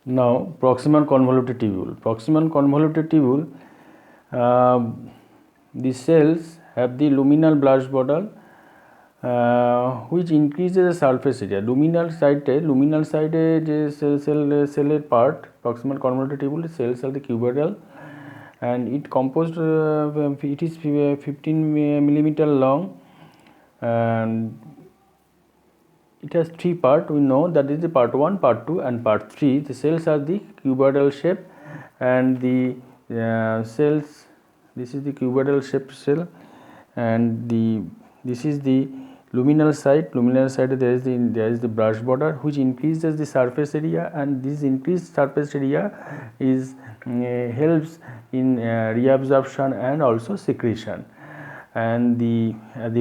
Now proximal convoluted tubule. Proximal convoluted tubule, the cells have the luminal blast border which increases the surface area. Luminal side যে সেলের part proximal convoluted tubule cells are the cuboidal and it composed it is 15 millimeter long and it has three parts. We know that is the part 1, part 2 and part 3. The cells are the cuboidal shape and the cells, this is the cuboidal shaped cell and this is the luminal side. Luminal side there is the brush border which increases the surface area, and this increased surface area is helps in reabsorption and also secretion. And the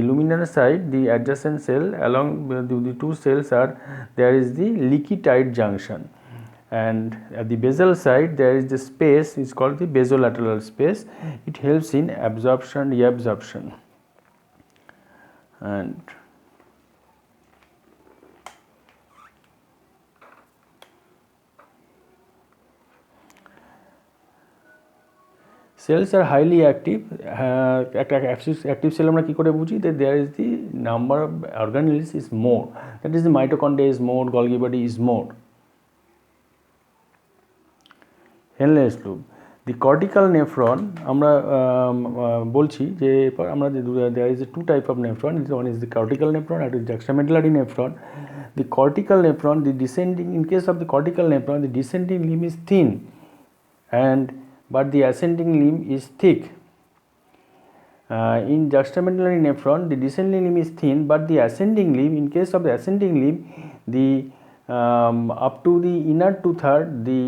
luminal side, the adjacent cell along the two cells are there is the leaky tight junction, and at the basal side there is the space is called the basolateral space. It helps in absorption, reabsorption. And cells are highly active. একটা active cell আমরা কি করে বুঝি? that there is the number of organelles is more, that is the mitochondria is more, Golgi body is more. Henle's loop, the cortical nephron আমরা বলছি যে এরপর আমরা there is a two type of nephron. One is the cortical nephron and the juxtamedullary nephron. The cortical nephron, the descending, in case of the cortical nephron, the descending limb is thin and but the ascending limb is thick. In juxtamedullary nephron, the descending limb is thin but the ascending limb, in case of the ascending limb, the up to the inner two-third, the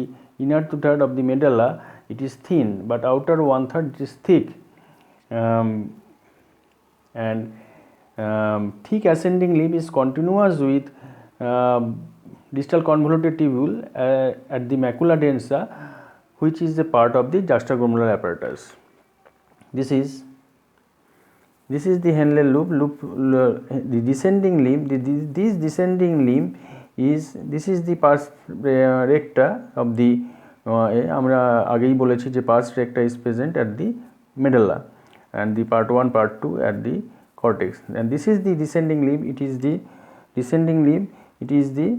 inner two-third of the medulla, it is thin but outer one-third it is thick. And thick ascending limb is continuous with distal convoluted tubule at the macula densa, which is a part of the juxtaglomerular apparatus. This is the Henle loop. The descending limb, this descending limb is, this is the pars recta of the আমরা আগেই বলেছি যে pars recta is present at the medulla and the part 1, part 2 at the cortex, and this is the descending limb. It is the descending limb, it is the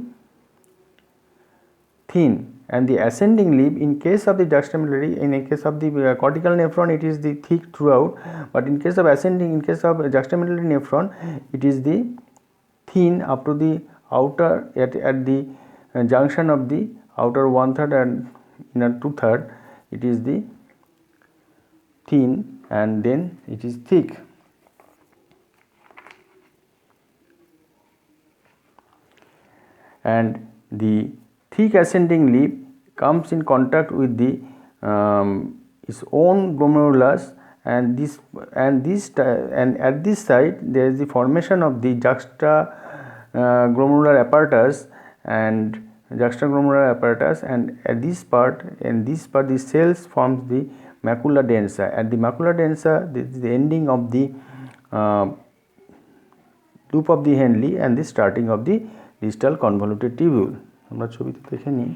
thin, and the ascending limb, in case of the juxtamedullary, in case of the cortical nephron it is the thick throughout, but in case of ascending, in case of juxtamedullary nephron it is the thin up to the outer at the junction of the outer one-third and inner two-third, it is the thin and then it is thick. And the thick ascending limb comes in contact with the its own glomerulus, and at this side there is the formation of the juxtaglomerular apparatus and at this part the cells forms the macula densa. At the macula densa, this is the ending of the loop of the Henle and the starting of the distal convoluted tubule. আমরা ছবিতে দেখে নিই।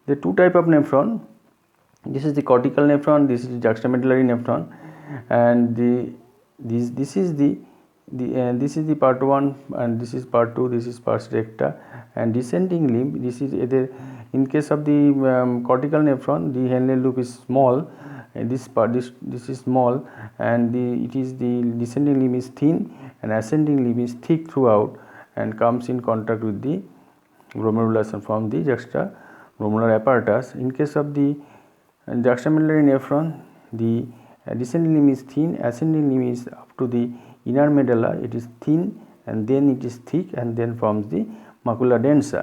The two type of nephron, this is the cortical nephron, this is the juxtamedullary nephron, and this is the part 1 and this is part 2, this is pars recta, and descending limb, this is either, in case of the cortical nephron, the Henle loop is small, and this is small, and it is the descending limb is thin and ascending limb is thick throughout and comes in contact with the glomerulus and form the juxtaglomerular apparatus. In case of the juxtamedullary nephron, the descending limb is thin, ascending limb is up to the inner medulla, it is thin and then it is thick and then forms the macula densa.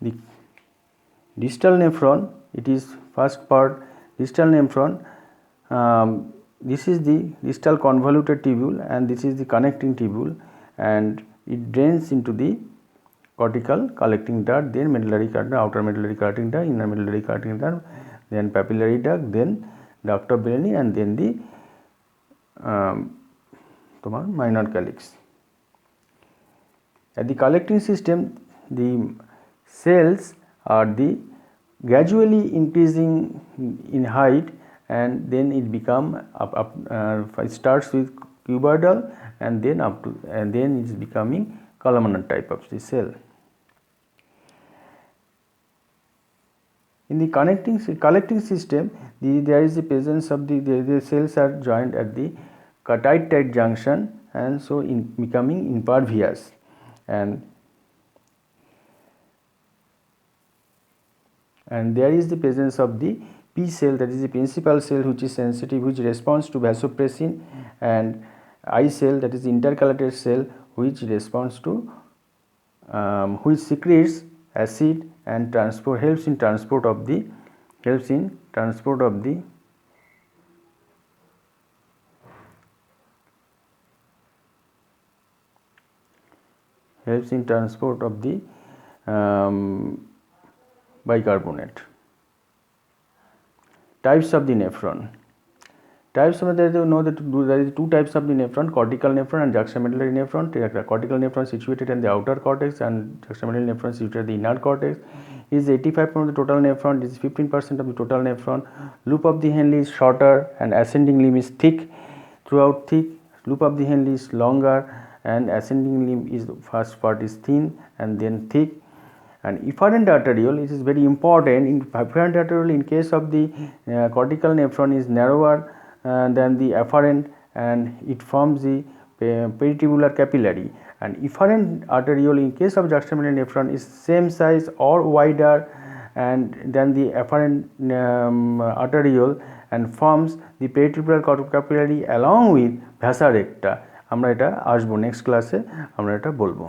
The distal nephron, it is first part distal nephron, this is the distal convoluted tubule and this is the connecting tubule, and it drains into the cortical collecting duct, then medullary collecting, outer medullary collecting duct, inner medullary collecting duct, then papillary duct, then duct of Bellini, and then the minor calyx. At the collecting system, the cells are gradually increasing in height, and then it it starts with cuboidal, and then it is becoming columnar type of the cell. In the collecting system, there is the presence of the cells are joined at the tight junction, and so becoming impervious, and there is the presence of the P cell, that is the principal cell, which is sensitive, which responds to vasopressin, and I cell, that is the intercalated cell, which responds to which secretes acid and helps in transport of the bicarbonate. Types of the nephron. Types of there is two types of the nephron: cortical nephron and juxtamedullary nephron. The cortical nephron situated in the outer cortex, and juxtamedullary nephron situated in the inner cortex. Is 85% of the total nephron. This is 15% of the total nephron. Loop of the Henle is shorter, and ascending limb is thick, throughout thick. Loop of the Henle is longer, and ascending limb is the first part is thin and then thick. And efferent arteriole, it is very important. In efferent arteriole, in case of the cortical nephron, is narrower than the afferent, and it forms the peritubular capillary. And efferent arteriole, in case of juxtamedullary nephron, is same size or wider and than the afferent arteriole, and forms the peritubular capillary along with vasa recta. আমরা এটা আসবো next ক্লাসে আমরা এটা বলবো।